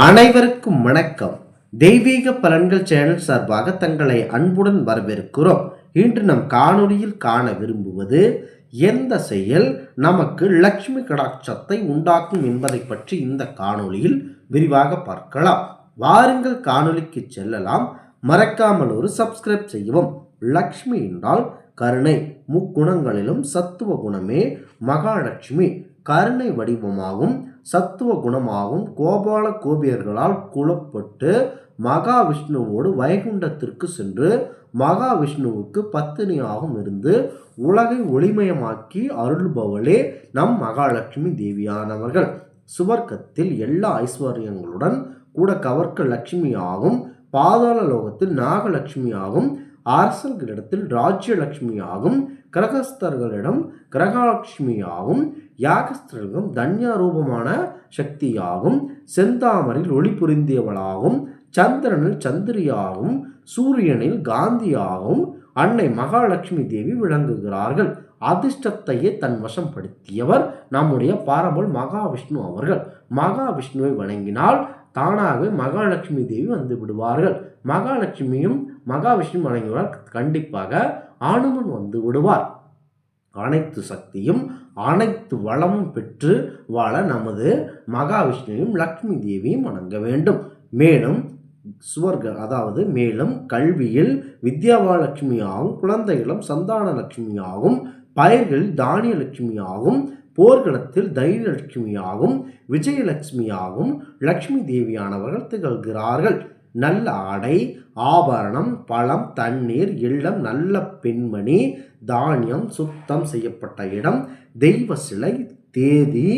அனைவருக்கும் வணக்கம். தெய்வீக பலன்கள் சேனல் சார்பாக தங்களை அன்புடன் வரவேற்கிறோம். இன்று நம் காணொளியில் காண விரும்புவது எந்த செயல் நமக்கு லட்சுமி கடாட்சத்தை உண்டாக்கும் என்பதை பற்றி இந்த காணொளியில் விரிவாக பார்க்கலாம். வாருங்கள் காணொளிக்கு செல்லலாம். மறக்காமல் ஒரு சப்ஸ்கிரைப் செய்யவும். லக்ஷ்மி என்றால் கருணை, முக்குணங்களிலும் சத்துவ குணமே மகாலட்சுமி. கருணை வடிவமாகும், சத்துவ குணமாகும் கோபால கோபியர்களால் குலப்பட்டு மகாவிஷ்ணுவோடு வைகுண்டத்திற்கு சென்று மகாவிஷ்ணுவுக்கு பத்தினியாகவும் இருந்து உலகை ஒளிமயமாக்கி அருள்பவளே நம் மகாலட்சுமி தேவியானவர்கள். சுவர்க்கத்தில் எல்லா ஐஸ்வர்யங்களுடன் கூட கவர்க்க லட்சுமியாகும், பாதாள லோகத்தில் நாகலட்சுமியாகும், அரசர்களிடத்தில் ராஜ்யலட்சுமியாகும், கிரகஸ்தர்களிடம் கிரகலட்சுமியாகும், யாகஸ்திரர்களும் தன்யாரூபமான சக்தியாகும், செந்தாமரில் ஒளி புரிந்தியவளாகும், சந்திரனில் சந்திரியாகும், சூரியனில் காந்தியாகும் அன்னை மகாலட்சுமி தேவி விளங்குகிறார்கள். அதிர்ஷ்டத்தையே தன் வசப்படுத்தியவர் நம்முடைய பாரம்பல் மகாவிஷ்ணு அவர்கள். மகாவிஷ்ணுவை வணங்கினால் தானாகவே மகாலட்சுமி தேவி வந்து விடுவார்கள். மகாலட்சுமியும் மகாவிஷ்ணு வணங்கினால் கண்டிப்பாக ஆணுமன் வந்து விடுவார். அனைத்து சக்தியும் அனைத்து வளமும் பெற்று வாழ நமது மகாவிஷ்ணுவையும் லக்ஷ்மி தேவியும் வணங்க வேண்டும். மேலும் மேலும் கல்வியில் வித்யாலட்சுமியாகும், குழந்தைகளும் சந்தான லட்சுமியாகும், பயிர்களில் தானிய லட்சுமியாகும், போர்க்களத்தில் தைரியலட்சுமியாகும், விஜயலட்சுமியாகும் லக்ஷ்மி தேவியானவர்கள் திகழ்கிறார்கள். நல்ல ஆடை, ஆபரணம், பழம், தண்ணீர், இல்லம், நல்ல பெண்மணி, தானியம், சுத்தம் செய்யப்பட்ட இடம், தெய்வ சிலை, தேதி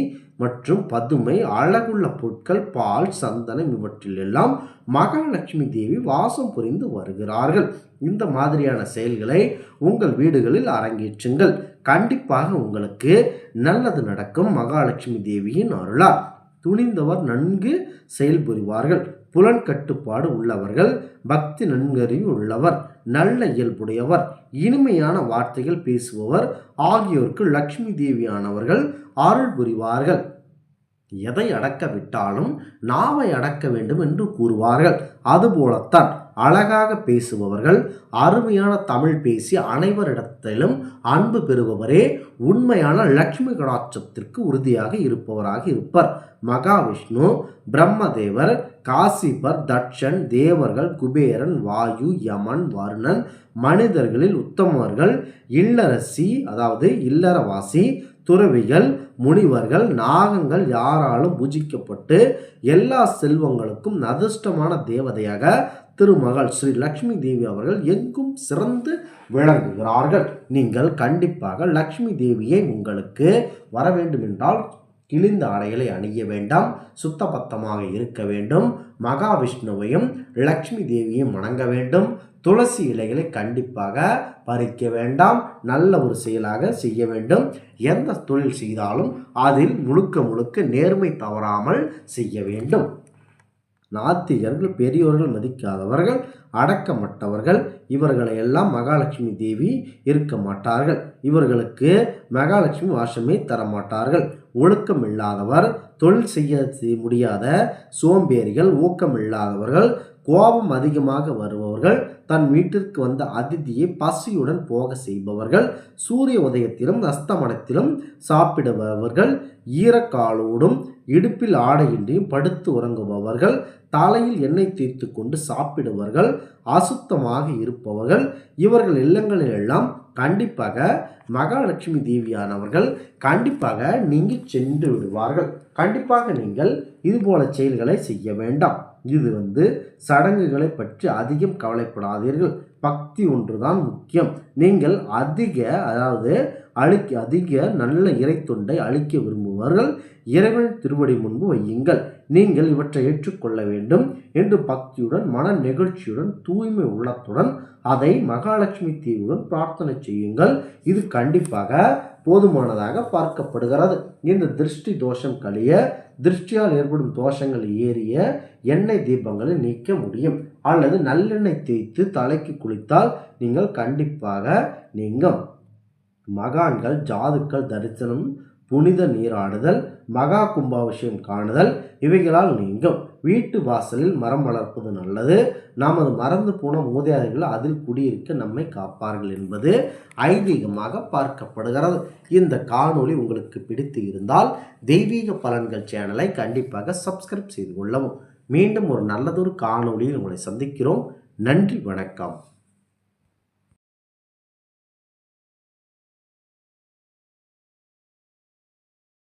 மற்றும் பதுமை, அழகுள்ள பொருட்கள், பால், சந்தனம் இவற்றிலெல்லாம் மகாலட்சுமி தேவி வாசம் புரிந்து வருகிறார்கள். இந்த மாதிரியான செயல்களை உங்கள் வீடுகளில் அரங்கேற்றுங்கள். கண்டிப்பாக உங்களுக்கு நல்லது நடக்கும். மகாலட்சுமி தேவியின் அருளால் துணிந்தவர் நன்கு செயல்புரிவார்கள். புலன் கட்டுப்பாடு உள்ளவர்கள், பக்தி நன்கறிவு உள்ளவர், நல்ல இயல்புடையவர், இனிமையான வார்த்தைகள் பேசுபவர் ஆகியோருக்கு லக்ஷ்மி தேவியானவர்கள் அருள் புரிவார்கள். எதை அடக்க விட்டாலும் நாவை அடக்க வேண்டும் என்று கூறுவார்கள். அதுபோலத்தான் அழகாக பேசுபவர்கள், அருமையான தமிழ் பேசி அனைவரிடத்திலும் அன்பு பெறுபவரே உண்மையான லட்சுமி கடாட்சத்திற்கு உறுதியாக இருப்பவராக இருப்பர். மகாவிஷ்ணு, பிரம்மதேவர், காசிபர், தட்சன், தேவர்கள், குபேரன், வாயு, யமன், வருணன், மனிதர்களில் உத்தமர்கள், இல்லறவாசி, துறவிகள், முனிவர்கள், நாகங்கள் யாராலும் பூஜிக்கப்பட்டு எல்லா செல்வங்களுக்கும் அதிர்ஷ்டமான தேவதையாக திருமகள் ஸ்ரீ லக்ஷ்மி தேவி அவர்கள் எங்கும் சிறந்து விளங்குகிறார்கள். நீங்கள் கண்டிப்பாக லக்ஷ்மி தேவியை உங்களுக்கு வர வேண்டும் என்றால் கிழிந்த ஆடைகளை அணிய வேண்டாம், சுத்தபத்தமாக இருக்க வேண்டும். மகாவிஷ்ணுவையும் லக்ஷ்மி தேவியையும் வணங்க வேண்டும். துளசி இலைகளை கண்டிப்பாக பறிக்க வேண்டாம். நல்ல ஒரு செயலாக செய்ய வேண்டும். எந்த தொழில் செய்தாலும் அதில் முழுக்க நேர்மை தவறாமல் செய்ய வேண்டும். நாத்திகர்கள், பெரியோர்கள் மதிக்காதவர்கள், அடக்கமற்றவர்கள் இவர்களை எல்லாம் மகாலட்சுமி தேவி இருக்க மாட்டார்கள். இவர்களுக்கு மகாலட்சுமி வாசமே தரமாட்டார்கள். ஒழுக்கம் இல்லாதவர், தொழில் செய்ய முடியாத சோம்பேறிகள், ஊக்கமில்லாதவர்கள், கோபம் அதிகமாக வருபவர்கள், தன் வீட்டிற்கு வந்த அதிதியை பசியுடன் போக செய்பவர்கள், சூரிய உதயத்திலும் அஸ்தமனத்திலும் சாப்பிடுபவர்கள், ஈரக்காலோடும் இடுப்பில் ஆடையின்றியும் படுத்து உறங்குபவர்கள், தலையில் எண்ணெய் தேய்த்து கொண்டு சாப்பிடுபவர்கள், அசுத்தமாக இருப்பவர்கள் இவர்கள் இல்லங்களில் எல்லாம் கண்டிப்பாக மகாலட்சுமி தேவியானவர்கள் கண்டிப்பாக நீங்கள் சென்று விடுவார்கள். கண்டிப்பாக நீங்கள் இதுபோல செயல்களை செய்ய வேண்டாம். இது சடங்குகளை பற்றி அதிகம் கவலைப்படாதீர்கள். பக்தி ஒன்றுதான் முக்கியம். நீங்கள் அதிக நல்ல இறை தொண்டை அளிக்க விரும்புபவர்கள் இறைவன் திருவடி முன்பு வையுங்கள். நீங்கள் இவற்றை ஏற்றுக்கொள்ள வேண்டும் என்று பக்தியுடன், மன நெகிழ்ச்சியுடன், தூய்மை உள்ளத்துடன் அதை மகாலட்சுமி தேவியுடன் பிரார்த்தனை செய்யுங்கள். இது கண்டிப்பாக போதுமானதாக பார்க்கப்படுகிறது. இந்த திருஷ்டி தோஷம் கழிய, திருஷ்டியால் ஏற்படும் தோஷங்கள் ஏறிய எண்ணெய் தீபங்களை நீக்க முடியும். அல்லது நல்லெண்ணெய் தேய்த்து தலைக்கு குளித்தால் நீங்கள் கண்டிப்பாக நீங்கும். மகான்கள், ஜாதுக்கள் தரிசனம் புனித நீராடுதல், மகா கும்பாபிஷேகம் காணுதல் இவைகளால் நீங்கும். வீட்டு வாசலில் மரம் வளர்ப்பது நல்லது. நமது மறந்து போன மூதாதையர்கள் அதில் குடியிருக்க நம்மை காப்பார்கள் என்பது ஐதீகமாக பார்க்கப்படுகிறது. இந்த காணொளி உங்களுக்கு பிடித்து இருந்தால் தெய்வீக பலன்கள் சேனலை கண்டிப்பாக சப்ஸ்கிரைப் செய்து கொள்ளவும். மீண்டும் ஒரு நல்லதொரு காணொளியில் உங்களை சந்திக்கிறோம். நன்றி, வணக்கம்.